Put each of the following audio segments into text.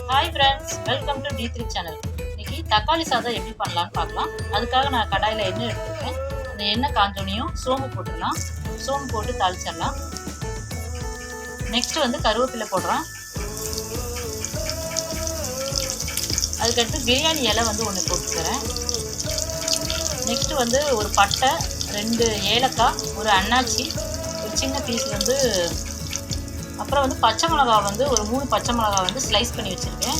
Hi friends, welcome to D3 channel. இன்னைக்கு தக்காளி சாதம் எப்படி பண்ணலான்னு பார்க்கலாம். அதுக்காக நான் கடாயில் எண்ணெய் எடுத்துருக்கேன். அந்த எண்ணெய் காஞ்சோனையும் சோம்பு போட்டுடலாம். சோம்பு போட்டு தாளிச்சிடலாம். நெக்ஸ்ட் வந்து கருவேப்பிலை போடுறேன். அதுக்கடுத்து பிரியாணி இலை வந்து ஒன்று போட்டுக்கிறேன். நெக்ஸ்ட்டு வந்து ஒரு பட்டை, 2 ஏலக்காய், ஒரு அன்னாச்சி, ஒரு சின்ன பீஸ் வந்து, அப்புறம் வந்து பச்சை மிளகா வந்து ஒரு 3 பச்சை மிளகா வந்து ஸ்லைஸ் பண்ணி வச்சுருக்கேன்.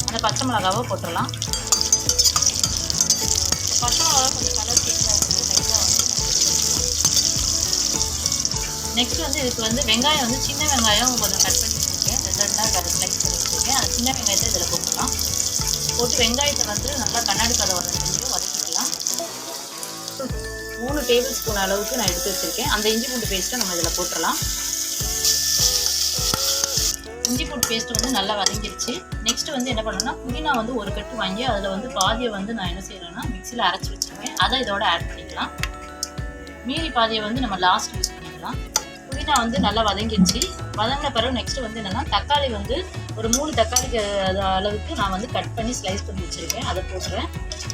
அந்த பச்சை மிளகாவை போட்டுடலாம். பச்சை மிளகா கொஞ்சம் கலர் சேஞ்ச் ஆகுது லைட்டாக வந்து. நெக்ஸ்ட் வந்து இதுக்கு வந்து வெங்காயம் வந்து சின்ன வெங்காயம் கொஞ்சம் கட் பண்ணி வச்சுருக்கேன். 2 ஸ்லைஸ் பண்ணி வச்சுருக்கேன். அது சின்ன வெங்காயத்தை இதில் போட்டுக்கலாம். போட்டு வெங்காயத்தை வந்து நல்லா கண்ணாடி பதம் வதக்கிட்டு வதக்கிக்கலாம். 3 டேபிள் ஸ்பூன் அளவுக்கு நான் எடுத்து வச்சுருக்கேன். அந்த இஞ்சி பூண்டு பேஸ்ட்டை நம்ம இதில் போட்டுடலாம். இஞ்சி பூண்டு பேஸ்ட் வந்து நல்லா வதங்கிடுச்சு. நெக்ஸ்ட் வந்து என்ன பண்ணணும்னா, புதினா வந்து ஒரு கட்டு வாங்கி அதில் வந்து பாதியை வந்து நான் என்ன செய்யறேன்னா மிக்சியில் அரைச்சி வச்சுருக்கேன். அதை இதோட ஆட் பண்ணிக்கலாம். மீதி பாதியை வந்து நம்ம லாஸ்ட் யூஸ் பண்ணிக்கலாம். புதினா வந்து நல்லா வதங்கிடுச்சு. வதங்கின பிறகு நெக்ஸ்ட் வந்து என்னென்னா, தக்காளி வந்து ஒரு 3 தக்காளிக்கு அளவுக்கு நான் வந்து கட் பண்ணி ஸ்லைஸ் பண்ணி வச்சுருக்கேன். அதை போட்டுறேன்.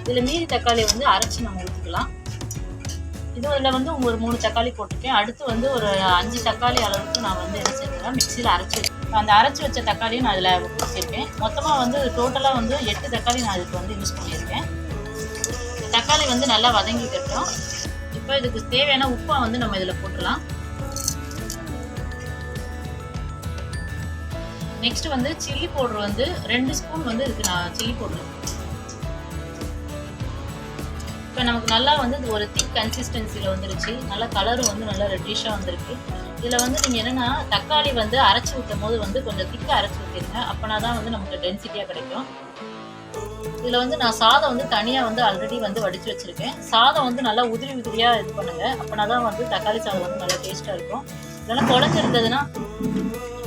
இதில் மீதி தக்காளியை வந்து அரைச்சி நம்ம ஊற்றிக்கலாம். இதில் வந்து ஒரு 3 தக்காளி போட்டிருக்கேன். அடுத்து வந்து ஒரு 5 தக்காளி அளவுக்கு நான் வந்து என்ன செய்யறேன்னா மிக்சியில் அரைச்சி அந்த அரைச்சி வச்ச தக்காளியும் நான் அதில் ஊற்றிருக்கேன். மொத்தமாக வந்து டோட்டலாக வந்து 8 தக்காளி நான் இதுக்கு வந்து யூஸ் பண்ணியிருக்கேன். தக்காளி வந்து நல்லா வதங்கிக்கிட்டோம். இப்போ இதுக்கு தேவையான உப்பை வந்து நம்ம இதில் போட்டுடலாம். நெக்ஸ்ட் வந்து சில்லி பவுடர் வந்து 2 ஸ்பூன் வந்து இதுக்கு நான் சில்லி பவுடர். இப்போ நமக்கு நல்லா வந்து இது ஒரு திக் கன்சிஸ்டன்சியில் வந்துருச்சு. நல்லா கலரும் வந்து நல்லா ரெட்டிஷாக வந்திருக்கு. இதில் வந்து நீங்கள் என்னென்னா, தக்காளி வந்து அரைச்சி ஊற்றும் போது வந்து கொஞ்சம் திக்காக அரைச்சி ஊற்றிடுங்க. அப்போனா தான் வந்து நமக்கு டென்சிட்டியாக கிடைக்கும். இதில் வந்து நான் சாதம் வந்து தனியாக வந்து ஆல்ரெடி வந்து வடித்து வச்சுருக்கேன். சாதம் வந்து நல்லா உதிரி உதிரியாக இது பண்ணுங்கள். அப்போனா தான் வந்து தக்காளி சாதம் வந்து நல்லா டேஸ்ட்டாக இருக்கும். இதெல்லாம் குழஞ்சி இருந்ததுன்னா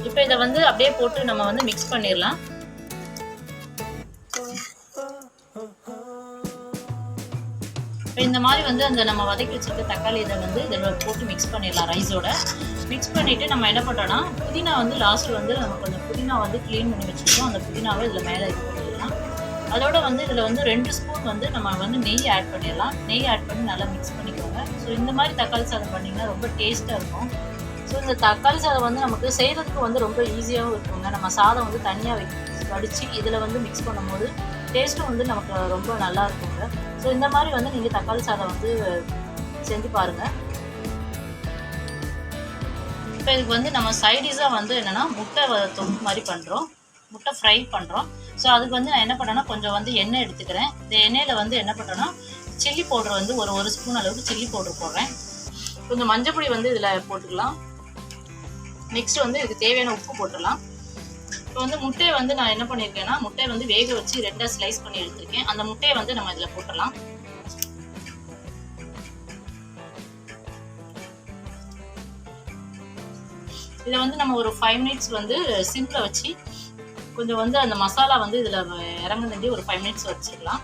இப்போ இதை வந்து அப்படியே போட்டு நம்ம வந்து மிக்ஸ் பண்ணிடலாம். இப்போ இந்த மாதிரி வந்து அந்த நம்ம வதக்கி வச்சுருக்க தக்காளி இதை வந்து இதில் போட்டு மிக்ஸ் பண்ணிடலாம். ரைஸோட மிக்ஸ் பண்ணிவிட்டு நம்ம என்ன பண்ணுறோன்னா, புதினா வந்து லாஸ்ட்டு வந்து நம்ம கொஞ்சம் புதினா வந்து க்ளீன் பண்ணி வச்சுருக்கோம். அந்த புதினாவை இதில் மேலே இது பண்ணிடலாம். அதோட வந்து இதில் வந்து 2 ஸ்பூன் வந்து நம்ம வந்து நெய் ஆட் பண்ணிடலாம். நெய் ஆட் பண்ணி நல்லா மிக்ஸ் பண்ணிக்கோங்க. ஸோ இந்த மாதிரி தக்காளி சாதம் பண்ணிங்கன்னா ரொம்ப டேஸ்ட்டாக இருக்கும். ஸோ இந்த தக்காளி சாதம் வந்து நமக்கு செய்கிறதுக்கு வந்து ரொம்ப ஈஸியாகவும் இருக்குங்க. நம்ம சாதம் வந்து தனியாக வடித்து இதில் வந்து மிக்ஸ் பண்ணும்போது டேஸ்ட்டும் வந்து நமக்கு ரொம்ப நல்லா இருக்குங்க. ஸோ இந்த மாதிரி வந்து நீங்கள் தக்காளி சாதம் வந்து செஞ்சு பாருங்கள். இப்போ இதுக்கு வந்து நம்ம சைடிஷாக வந்து என்னென்னா முட்டை தொக்கு மாதிரி பண்ணுறோம். முட்டை ஃப்ரை பண்ணுறோம். ஸோ அதுக்கு வந்து நான் என்ன பண்ணுறேன்னா, கொஞ்சம் வந்து எண்ணெய் எடுத்துக்கிறேன். இந்த எண்ணெயில் வந்து என்ன பண்ணுறேன்னா, சில்லி பவுடர் வந்து ஒரு ஸ்பூன் அளவுக்கு சில்லி பவுடர் போடுறேன். கொஞ்சம் மஞ்சள் பொடி வந்து இதில் போட்டுக்கலாம். நெக்ஸ்ட் வந்து இதுக்கு தேவையான உப்பு போட்டுடலாம். இப்போ வந்து முட்டையை வந்து நான் என்ன பண்ணியிருக்கேன்னா, முட்டையை வந்து வேக வச்சு 2 ஸ்லைஸ் பண்ணி எடுத்திருக்கேன். அந்த முட்டையை வந்து நம்ம இதில் போட்டுடலாம். இதை வந்து நம்ம ஒரு 5 மினிட்ஸ் வந்து சிம்மில் வச்சு கொஞ்சம் வந்து அந்த மசாலா வந்து இதில் இறங்க வேண்டி ஒரு 5 மினிட்ஸ் வச்சுக்கலாம்.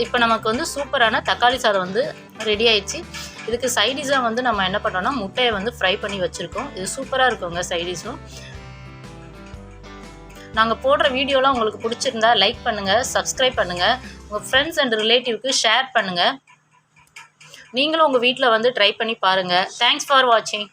இப்போ நமக்கு வந்து சூப்பரான தக்காளி சாதம் வந்து ரெடி ஆயிடுச்சு. இதுக்கு சைடிஷாக வந்து நம்ம என்ன பண்ணுறோம்னா, முட்டையை வந்து ஃப்ரை பண்ணி வச்சுருக்கோம். இது சூப்பராக இருக்குங்க சைடிஷும். நாங்கள் போடுற வீடியோலாம் உங்களுக்கு பிடிச்சிருந்தா லைக் பண்ணுங்கள், சப்ஸ்கிரைப் பண்ணுங்கள், உங்கள் ஃப்ரெண்ட்ஸ் அண்ட் ரிலேட்டிவ்க்கு ஷேர் பண்ணுங்கள். நீங்களும் உங்கள் வீட்டில் வந்து ட்ரை பண்ணி பாருங்கள். தேங்க்ஸ் ஃபார் வாட்சிங்.